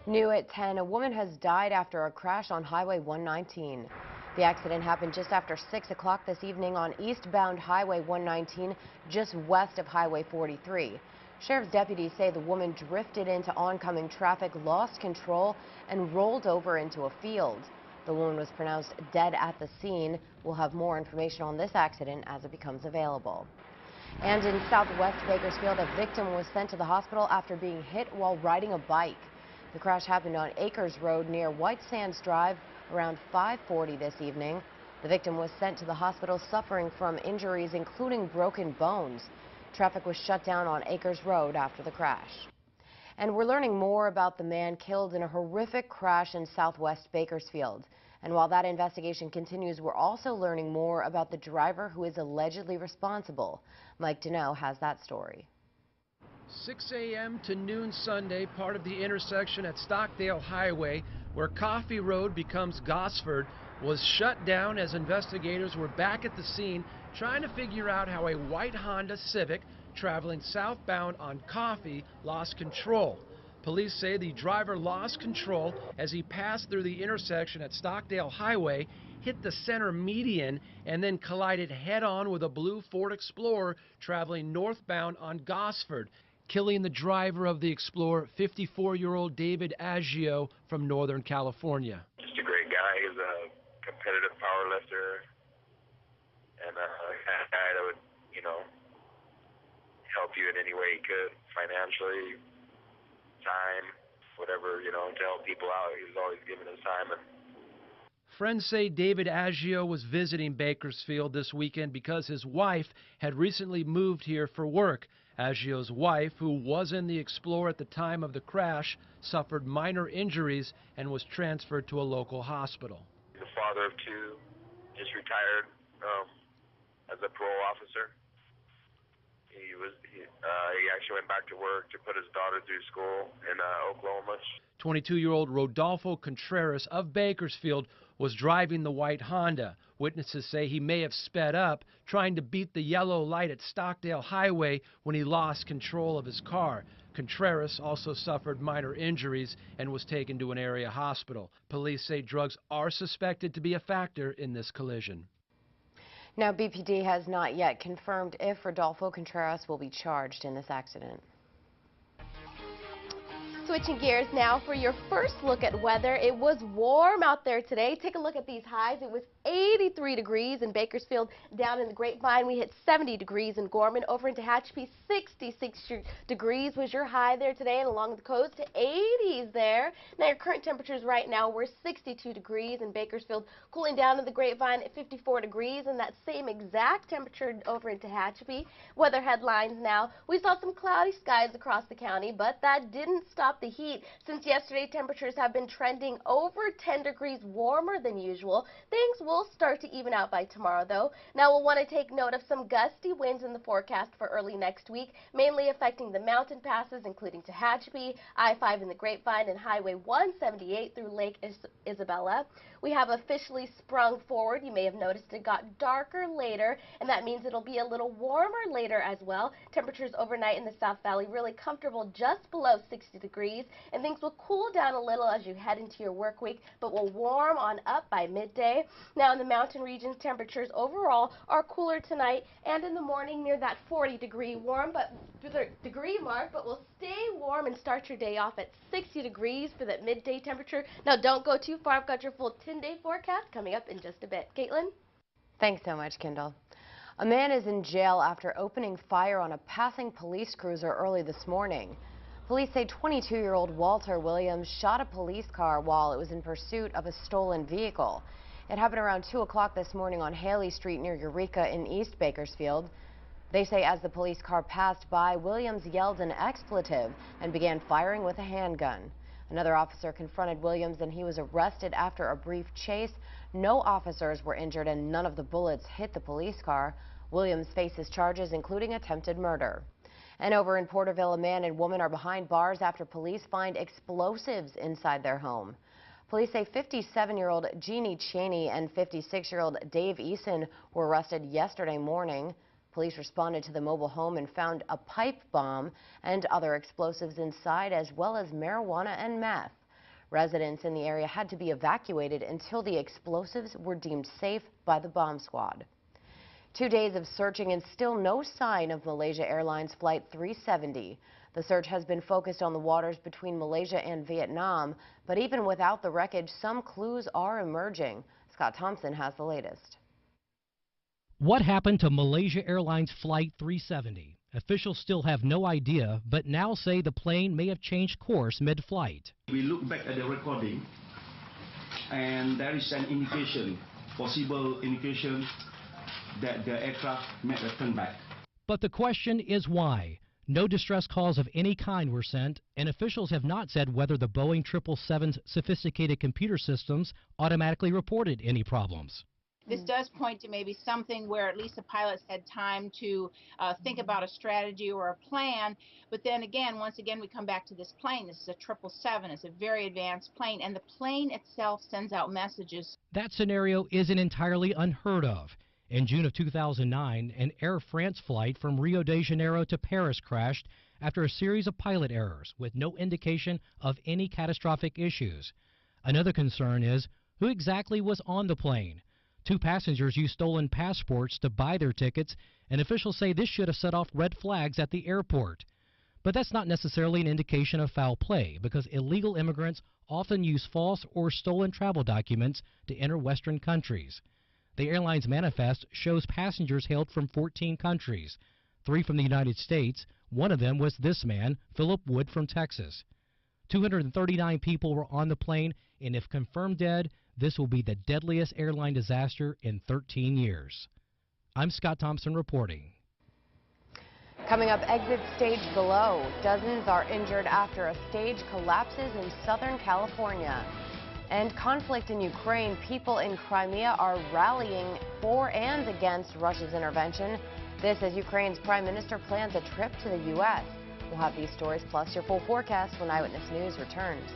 New at 10, a woman has died after a crash on Highway 119. The accident happened just after 6 o'clock this evening on eastbound Highway 119, just west of Highway 43. Sheriff's deputies say the woman drifted into oncoming traffic, lost control, and rolled over into a field. The woman was pronounced dead at the scene. We'll have more information on this accident as it becomes available. And in southwest Bakersfield, a victim was sent to the hospital after being hit while riding a bike. The crash happened on Acres Road near White Sands Drive around 5:40 this evening. The victim was sent to the hospital suffering from injuries including broken bones. Traffic was shut down on Acres Road after the crash. And we're learning more about the man killed in a horrific crash in southwest Bakersfield. And while that investigation continues, we're also learning more about the driver who is allegedly responsible. Mike Deneau has that story. 6 a.m. to noon Sunday, part of the intersection at Stockdale Highway, where Coffee Road becomes Gosford, was shut down as investigators were back at the scene trying to figure out how a white Honda Civic traveling southbound on Coffee lost control. Police say the driver lost control as he passed through the intersection at Stockdale Highway, hit the center median, and then collided head-on with a blue Ford Explorer traveling northbound on Gosford, killing the driver of the Explorer, 54-year-old David Aggio from Northern California. Just a great guy. He's a competitive power lifter and a guy that would, help you in any way he could, financially, time, whatever, to help people out. He was always giving his time. Friends say David Aggio was visiting Bakersfield this weekend because his wife had recently moved here for work. Aggio's wife, who was in the Explorer at the time of the crash, suffered minor injuries and was transferred to a local hospital. He's a father of two, just retired as a parole officer. He actually went back to work to put his daughter through school in Oklahoma. 22-year-old Rodolfo Contreras of Bakersfield was driving the white Honda. Witnesses say he may have sped up, trying to beat the yellow light at Stockdale Highway when he lost control of his car. Contreras also suffered minor injuries and was taken to an area hospital. Police say drugs are suspected to be a factor in this collision. Now, BPD has not yet confirmed if Rodolfo Contreras will be charged in this accident. Switching gears now for your first look at weather. It was warm out there today. Take a look at these highs. It was 83 degrees in Bakersfield. Down in the Grapevine, we hit 70 degrees in Gorman. Over in Tehachapi, 66 degrees was your high there today, and along the coast, 80s there. Now, your current temperatures right now, we're 62 degrees in Bakersfield, cooling down in the Grapevine at 54 degrees, and that same exact temperature over in Tehachapi. Weather headlines now. We saw some cloudy skies across the county, but that didn't stop the heat. Since yesterday, temperatures have been trending over 10 degrees warmer than usual. Things will start to even out by tomorrow, though. Now, we'll want to take note of some gusty winds in the forecast for early next week, mainly affecting the mountain passes, including Tehachapi, I-5 in the Grapevine, and Highway 178 through Lake Isabella. We have officially sprung forward. You may have noticed it got darker later, and that means it'll be a little warmer later as well. Temperatures overnight in the South Valley really comfortable, just below 60 degrees, and things will cool down a little as you head into your work week, but will warm on up by midday. Now, in the mountain regions, temperatures overall are cooler tonight and in the morning near that 40-degree mark, but will stay warm and start your day off at 60 degrees for that midday temperature. Now, don't go too far. I've got your full 10-day forecast coming up in just a bit. Caitlin? Thanks so much, Kendall. A man is in jail after opening fire on a passing police cruiser early this morning. Police say 22-year-old Walter Williams shot a police car while it was in pursuit of a stolen vehicle. It happened around 2 o'clock this morning on Haley Street near Eureka in East Bakersfield. They say as the police car passed by, Williams yelled an expletive and began firing with a handgun. Another officer confronted Williams and he was arrested after a brief chase. No officers were injured and none of the bullets hit the police car. Williams faces charges including attempted murder. And over in Porterville, a man and woman are behind bars after police find explosives inside their home. Police say 57-year-old Jeannie Cheney and 56-year-old Dave Eason were arrested yesterday morning. Police responded to the mobile home and found a pipe bomb and other explosives inside, as well as marijuana and meth. Residents in the area had to be evacuated until the explosives were deemed safe by the bomb squad. 2 days of searching and still no sign of Malaysia Airlines Flight 370. The search has been focused on the waters between Malaysia and Vietnam, but even without the wreckage, some clues are emerging. Scott Thompson has the latest. What happened to Malaysia Airlines Flight 370? Officials still have no idea, but now say the plane may have changed course mid-flight. We look back at the recording, and there is an indication, possible indication, that the aircraft may have turned back. But the question is why? No distress calls of any kind were sent, and officials have not said whether the Boeing 777's sophisticated computer systems automatically reported any problems. This does point to maybe something where at least the pilots had time to think about a strategy or a plan. But then again, once again, we come back to this plane. This is a 777. It's a very advanced plane, and the plane itself sends out messages. That scenario isn't entirely unheard of. In June of 2009, an Air France flight from Rio de Janeiro to Paris crashed after a series of pilot errors with no indication of any catastrophic issues. Another concern is who exactly was on the plane. 2 passengers used stolen passports to buy their tickets, and officials say this should have set off red flags at the airport. But that's not necessarily an indication of foul play, because illegal immigrants often use false or stolen travel documents to enter Western countries. The airline's manifest shows passengers hailed from 14 countries, 3 from the United States. One of them was this man, Philip Wood from Texas. 239 people were on the plane, and if confirmed dead, this will be the deadliest airline disaster in 13 years. I'm Scott Thompson reporting. Coming up, exit stage below. Dozens are injured after a stage collapses in Southern California. And conflict in Ukraine, people in Crimea are rallying for and against Russia's intervention. This as Ukraine's prime minister plans a trip to the U.S. We'll have these stories plus your full forecast when Eyewitness News returns.